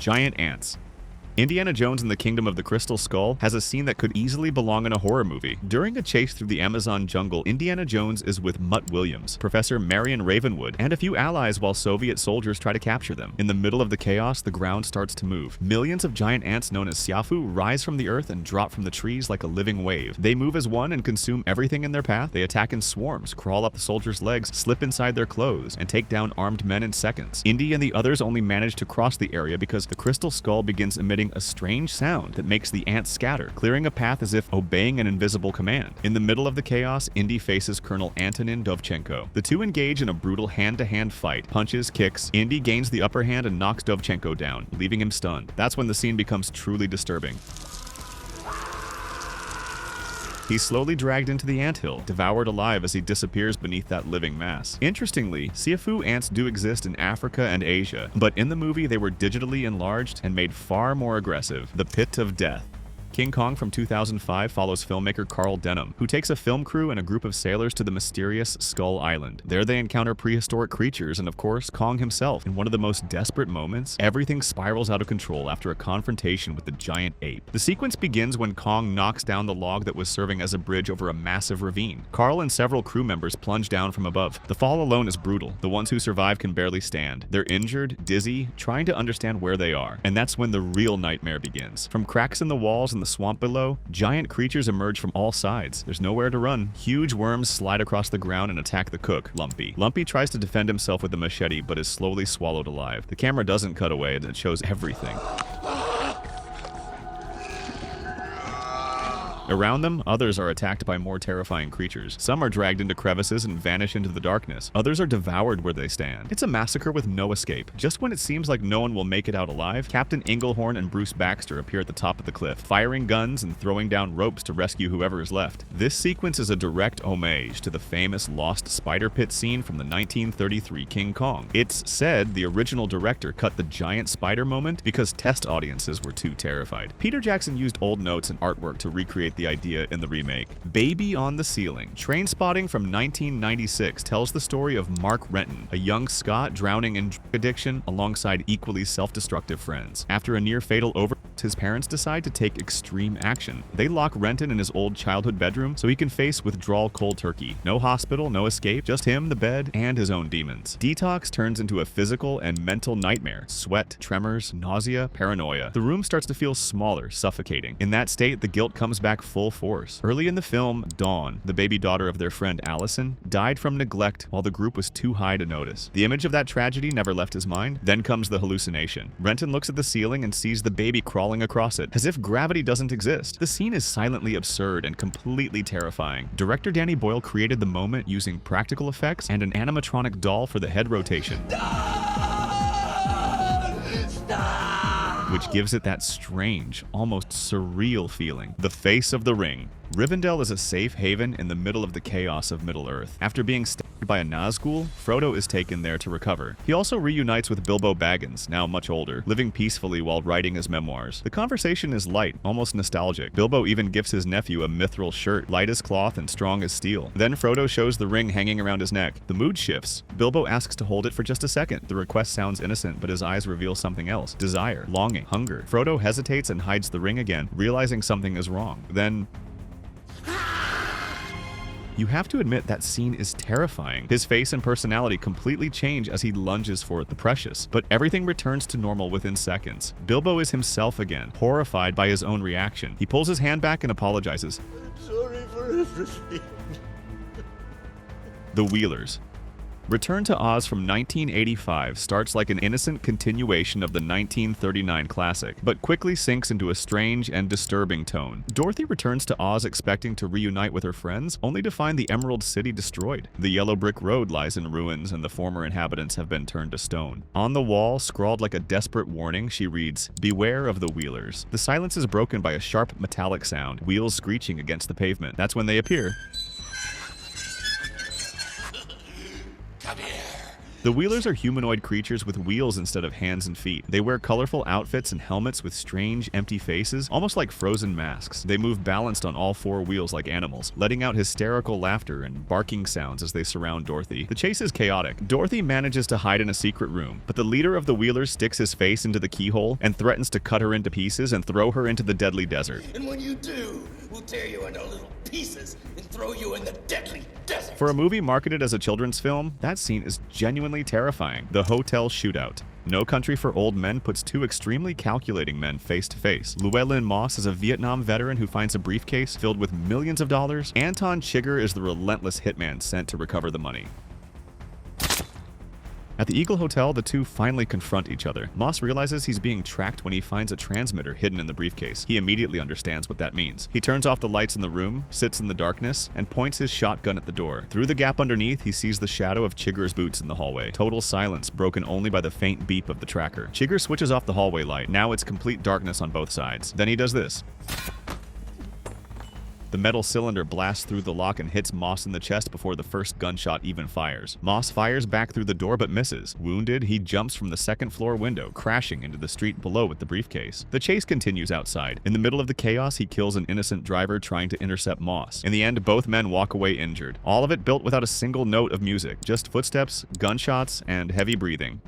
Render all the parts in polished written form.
Giant ants. Indiana Jones and the Kingdom of the Crystal Skull has a scene that could easily belong in a horror movie. During a chase through the Amazon jungle, Indiana Jones is with Mutt Williams, Professor Marion Ravenwood, and a few allies while Soviet soldiers try to capture them. In the middle of the chaos, the ground starts to move. Millions of giant ants known as Siafu rise from the earth and drop from the trees like a living wave. They move as one and consume everything in their path. They attack in swarms, crawl up the soldiers' legs, slip inside their clothes, and take down armed men in seconds. Indy and the others only manage to cross the area because the Crystal Skull begins emitting a strange sound that makes the ants scatter, clearing a path as if obeying an invisible command. In the middle of the chaos, Indy faces Colonel Antonin Dovchenko. The two engage in a brutal hand-to-hand fight. Punches, kicks. Indy gains the upper hand and knocks Dovchenko down, leaving him stunned. That's when the scene becomes truly disturbing. He's slowly dragged into the anthill, devoured alive as he disappears beneath that living mass. Interestingly, Siafu ants do exist in Africa and Asia, but in the movie they were digitally enlarged and made far more aggressive. The Pit of Death. King Kong from 2005 follows filmmaker Carl Denham, who takes a film crew and a group of sailors to the mysterious Skull Island. There they encounter prehistoric creatures and, of course, Kong himself. In one of the most desperate moments, everything spirals out of control after a confrontation with the giant ape. The sequence begins when Kong knocks down the log that was serving as a bridge over a massive ravine. Carl and several crew members plunge down from above. The fall alone is brutal. The ones who survive can barely stand. They're injured, dizzy, trying to understand where they are. And that's when the real nightmare begins. From cracks in the walls and the swamp below, giant creatures emerge from all sides. There's nowhere to run. Huge worms slide across the ground and attack the cook, Lumpy. Lumpy tries to defend himself with a machete, but is slowly swallowed alive. The camera doesn't cut away, and it shows everything. Around them, others are attacked by more terrifying creatures. Some are dragged into crevices and vanish into the darkness. Others are devoured where they stand. It's a massacre with no escape. Just when it seems like no one will make it out alive, Captain Inglehorn and Bruce Baxter appear at the top of the cliff, firing guns and throwing down ropes to rescue whoever is left. This sequence is a direct homage to the famous Lost Spider Pit scene from the 1933 King Kong. It's said the original director cut the giant spider moment because test audiences were too terrified. Peter Jackson used old notes and artwork to recreate the idea in the remake. Baby on the Ceiling. Trainspotting from 1996 tells the story of Mark Renton, a young Scot drowning in drug addiction alongside equally self-destructive friends. After a near-fatal overdose, his parents decide to take extreme action. They lock Renton in his old childhood bedroom so he can face withdrawal cold turkey. No hospital, no escape, just him, the bed, and his own demons. Detox turns into a physical and mental nightmare. Sweat, tremors, nausea, paranoia. The room starts to feel smaller, suffocating. In that state, the guilt comes back full force. Early in the film, Dawn, the baby daughter of their friend Allison, died from neglect while the group was too high to notice. The image of that tragedy never left his mind. Then comes the hallucination. Renton looks at the ceiling and sees the baby crawling across it, as if gravity doesn't exist. The scene is silently absurd and completely terrifying. Director Danny Boyle created the moment using practical effects and an animatronic doll for the head rotation, which gives it that strange, almost surreal feeling. The Face of the Ring. Rivendell is a safe haven in the middle of the chaos of Middle-earth. After being stabbed by a Nazgul, Frodo is taken there to recover. He also reunites with Bilbo Baggins, now much older, living peacefully while writing his memoirs. The conversation is light, almost nostalgic. Bilbo even gives his nephew a mithril shirt, light as cloth and strong as steel. Then Frodo shows the ring hanging around his neck. The mood shifts. Bilbo asks to hold it for just a second. The request sounds innocent, but his eyes reveal something else. Desire, longing, hunger. Frodo hesitates and hides the ring again, realizing something is wrong. Then you have to admit that scene is terrifying. His face and personality completely change as he lunges for the precious, but everything returns to normal within seconds. Bilbo is himself again, horrified by his own reaction. He pulls his hand back and apologizes. I'm sorry for everything. The Wheelers. Return to Oz from 1985 starts like an innocent continuation of the 1939 classic, but quickly sinks into a strange and disturbing tone. Dorothy returns to Oz expecting to reunite with her friends, only to find the Emerald City destroyed. The yellow brick road lies in ruins and the former inhabitants have been turned to stone. On the wall, scrawled like a desperate warning, she reads, "Beware of the Wheelers." The silence is broken by a sharp metallic sound, wheels screeching against the pavement. That's when they appear. Come here. The Wheelers are humanoid creatures with wheels instead of hands and feet. They wear colorful outfits and helmets with strange, empty faces, almost like frozen masks. They move balanced on all four wheels like animals, letting out hysterical laughter and barking sounds as they surround Dorothy. The chase is chaotic. Dorothy manages to hide in a secret room, but the leader of the Wheelers sticks his face into the keyhole and threatens to cut her into pieces and throw her into the deadly desert. And when you do, we'll tear you into little pieces and throw you in the deadly desert. For a movie marketed as a children's film, that scene is genuinely terrifying. The Hotel Shootout. No Country for Old Men puts two extremely calculating men face to face. Llewellyn Moss is a Vietnam veteran who finds a briefcase filled with millions of dollars. Anton Chigurh is the relentless hitman sent to recover the money. At the Eagle Hotel, the two finally confront each other. Moss realizes he's being tracked when he finds a transmitter hidden in the briefcase. He immediately understands what that means. He turns off the lights in the room, sits in the darkness, and points his shotgun at the door. Through the gap underneath, he sees the shadow of Chigurh's boots in the hallway. Total silence, broken only by the faint beep of the tracker. Chigurh switches off the hallway light. Now it's complete darkness on both sides. Then he does this. The metal cylinder blasts through the lock and hits Moss in the chest before the first gunshot even fires. Moss fires back through the door but misses. Wounded, he jumps from the second-floor window, crashing into the street below with the briefcase. The chase continues outside. In the middle of the chaos, he kills an innocent driver trying to intercept Moss. In the end, both men walk away injured. All of it built without a single note of music, just footsteps, gunshots, and heavy breathing.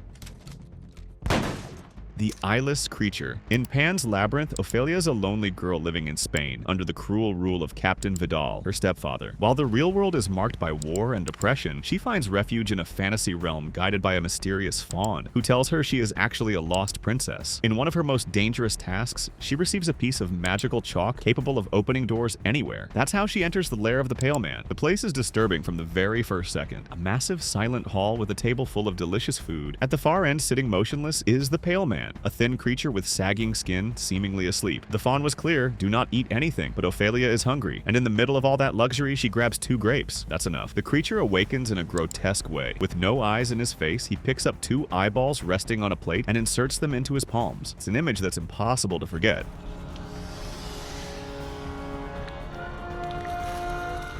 The eyeless creature. In Pan's Labyrinth, Ophelia is a lonely girl living in Spain, under the cruel rule of Captain Vidal, her stepfather. While the real world is marked by war and depression, she finds refuge in a fantasy realm guided by a mysterious faun, who tells her she is actually a lost princess. In one of her most dangerous tasks, she receives a piece of magical chalk capable of opening doors anywhere. That's how she enters the lair of the Pale Man. The place is disturbing from the very first second. A massive silent hall with a table full of delicious food. At the far end, sitting motionless, is the Pale Man. A thin creature with sagging skin, seemingly asleep. The fawn was clear, do not eat anything, but Ophelia is hungry, and in the middle of all that luxury, she grabs 2 grapes. That's enough. The creature awakens in a grotesque way. With no eyes in his face, he picks up 2 eyeballs resting on a plate and inserts them into his palms. It's an image that's impossible to forget.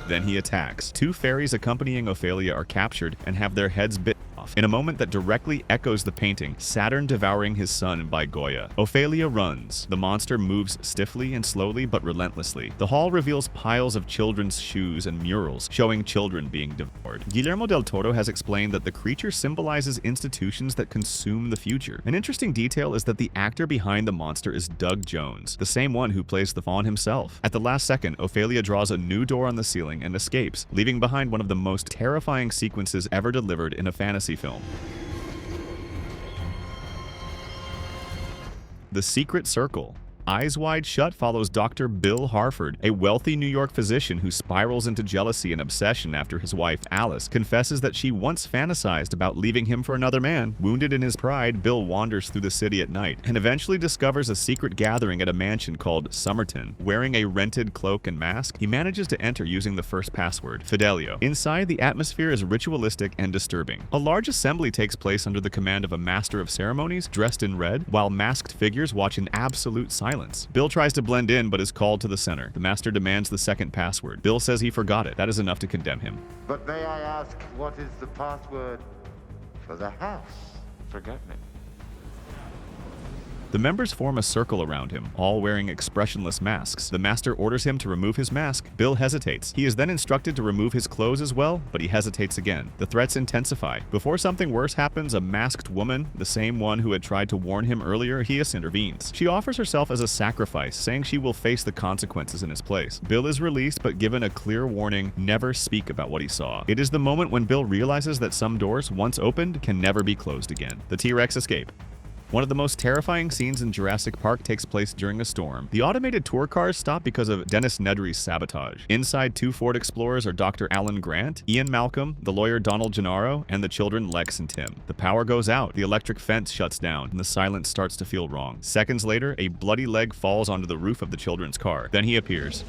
Then he attacks. 2 fairies accompanying Ophelia are captured and have their heads bitten off. In a moment that directly echoes the painting, Saturn devouring his son by Goya. Ophelia runs. The monster moves stiffly and slowly but relentlessly. The hall reveals piles of children's shoes and murals showing children being devoured. Guillermo del Toro has explained that the creature symbolizes institutions that consume the future. An interesting detail is that the actor behind the monster is Doug Jones, the same one who plays the fawn himself. At the last second, Ophelia draws a new door on the ceiling and escapes, leaving behind one of the most terrifying sequences ever delivered in a fantasy film. The Secret Circle. Eyes Wide Shut follows Dr. Bill Harford, a wealthy New York physician who spirals into jealousy and obsession after his wife, Alice, confesses that she once fantasized about leaving him for another man. Wounded in his pride, Bill wanders through the city at night and eventually discovers a secret gathering at a mansion called Somerton. Wearing a rented cloak and mask, he manages to enter using the first password, Fidelio. Inside, the atmosphere is ritualistic and disturbing. A large assembly takes place under the command of a master of ceremonies dressed in red, while masked figures watch in absolute silence. Bill tries to blend in but is called to the center. The master demands the second password. Bill says he forgot it. That is enough to condemn him. But may I ask, what is the password for the house? Forget me. The members form a circle around him, all wearing expressionless masks. The master orders him to remove his mask. Bill hesitates. He is then instructed to remove his clothes as well, but he hesitates again. The threats intensify. Before something worse happens, a masked woman, the same one who had tried to warn him earlier, intervenes. She offers herself as a sacrifice, saying she will face the consequences in his place. Bill is released, but given a clear warning, never speak about what he saw. It is the moment when Bill realizes that some doors, once opened, can never be closed again. The T-Rex escape. One of the most terrifying scenes in Jurassic Park takes place during a storm. The automated tour cars stop because of Dennis Nedry's sabotage. Inside, 2 Ford Explorers are Dr. Alan Grant, Ian Malcolm, the lawyer Donald Gennaro, and the children Lex and Tim. The power goes out, the electric fence shuts down, and the silence starts to feel wrong. Seconds later, a bloody leg falls onto the roof of the children's car. Then he appears.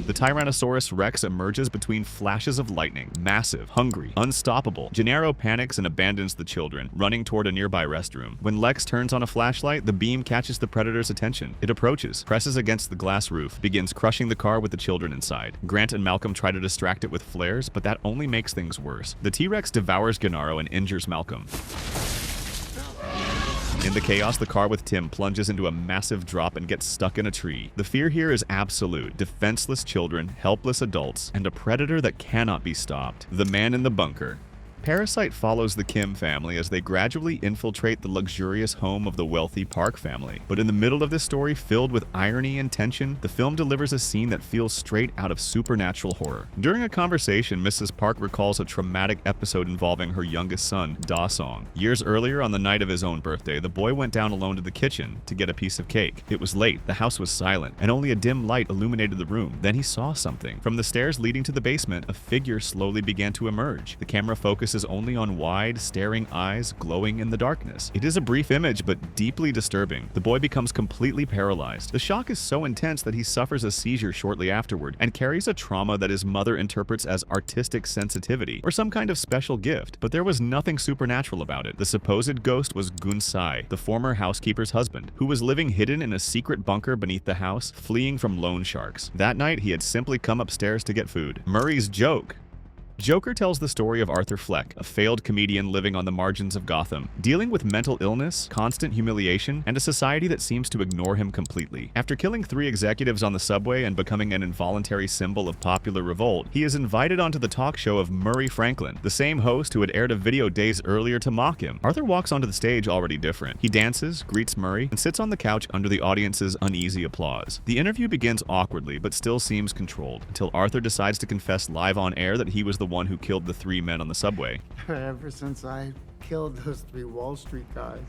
The The Tyrannosaurus Rex emerges between flashes of lightning, massive, hungry, unstoppable. Gennaro panics and abandons the children, running toward a nearby restroom. When Lex turns on a flashlight, the beam catches the predator's attention. It approaches, presses against the glass roof, begins crushing the car with the children inside. Grant and Malcolm try to distract it with flares, but that only makes things worse. The T-Rex devours Gennaro and injures Malcolm. In the chaos, the car with Tim plunges into a massive drop and gets stuck in a tree. The fear here is absolute. Defenseless children, helpless adults, and a predator that cannot be stopped. The Man in the Bunker. Parasite follows the Kim family as they gradually infiltrate the luxurious home of the wealthy Park family. But in the middle of this story filled with irony and tension, the film delivers a scene that feels straight out of supernatural horror. During a conversation, Mrs. Park recalls a traumatic episode involving her youngest son, Da Song. Years earlier, on the night of his own birthday, the boy went down alone to the kitchen to get a piece of cake. It was late, the house was silent, and only a dim light illuminated the room. Then he saw something. From the stairs leading to the basement, a figure slowly began to emerge. The camera focuses only on wide, staring eyes glowing in the darkness. It is a brief image, but deeply disturbing. The boy becomes completely paralyzed. The shock is so intense that he suffers a seizure shortly afterward and carries a trauma that his mother interprets as artistic sensitivity or some kind of special gift. But there was nothing supernatural about it. The supposed ghost was Gunsai, the former housekeeper's husband, who was living hidden in a secret bunker beneath the house, fleeing from loan sharks. That night, he had simply come upstairs to get food. Murray's joke. Joker tells the story of Arthur Fleck, a failed comedian living on the margins of Gotham, dealing with mental illness, constant humiliation, and a society that seems to ignore him completely. After killing 3 executives on the subway and becoming an involuntary symbol of popular revolt, he is invited onto the talk show of Murray Franklin, the same host who had aired a video days earlier to mock him. Arthur walks onto the stage already different. He dances, greets Murray, and sits on the couch under the audience's uneasy applause. The interview begins awkwardly, but still seems controlled, until Arthur decides to confess live on air that he was the one who killed the 3 men on the subway. Ever since I killed those 3 Wall Street guys.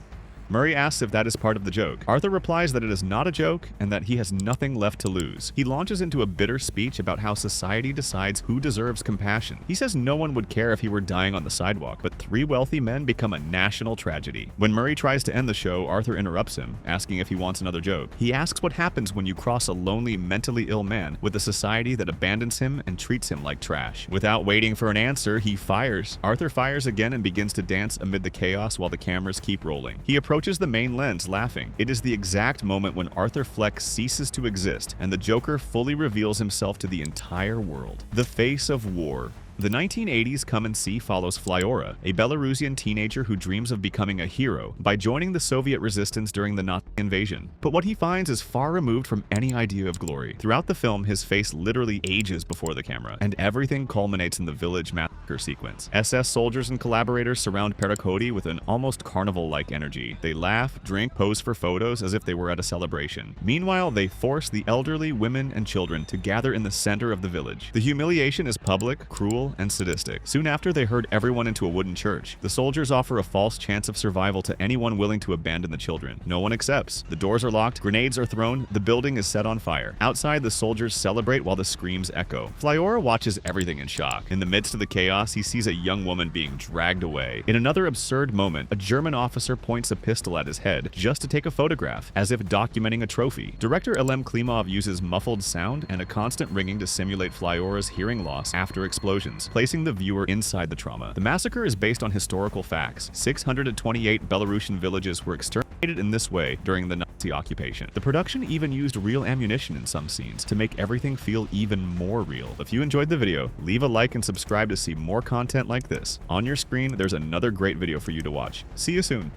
Murray asks if that is part of the joke. Arthur replies that it is not a joke and that he has nothing left to lose. He launches into a bitter speech about how society decides who deserves compassion. He says no one would care if he were dying on the sidewalk, but 3 wealthy men become a national tragedy. When Murray tries to end the show, Arthur interrupts him, asking if he wants another joke. He asks what happens when you cross a lonely, mentally ill man with a society that abandons him and treats him like trash. Without waiting for an answer, he fires. Arthur fires again and begins to dance amid the chaos while the cameras keep rolling. He approaches the main lens, laughing. It is the exact moment when Arthur Fleck ceases to exist and the Joker fully reveals himself to the entire world. The face of war. The 1980s Come and See follows Flyora, a Belarusian teenager who dreams of becoming a hero by joining the Soviet resistance during the Nazi invasion. But what he finds is far removed from any idea of glory. Throughout the film, his face literally ages before the camera, and everything culminates in the village massacre sequence. SS soldiers and collaborators surround Pericoti with an almost carnival-like energy. They laugh, drink, pose for photos as if they were at a celebration. Meanwhile, they force the elderly, women, and children to gather in the center of the village. The humiliation is public, cruel, and sadistic. Soon after, they herd everyone into a wooden church. The soldiers offer a false chance of survival to anyone willing to abandon the children. No one accepts. The doors are locked, grenades are thrown, the building is set on fire. Outside, the soldiers celebrate while the screams echo. Flyora watches everything in shock. In the midst of the chaos, he sees a young woman being dragged away. In another absurd moment, a German officer points a pistol at his head just to take a photograph, as if documenting a trophy. Director Elem Klimov uses muffled sound and a constant ringing to simulate Flyora's hearing loss after explosions, placing the viewer inside the trauma. The massacre is based on historical facts. 628 Belarusian villages were exterminated in this way during the Nazi occupation. The production even used real ammunition in some scenes to make everything feel even more real. If you enjoyed the video, leave a like and subscribe to see more content like this. On your screen, there's another great video for you to watch. See you soon.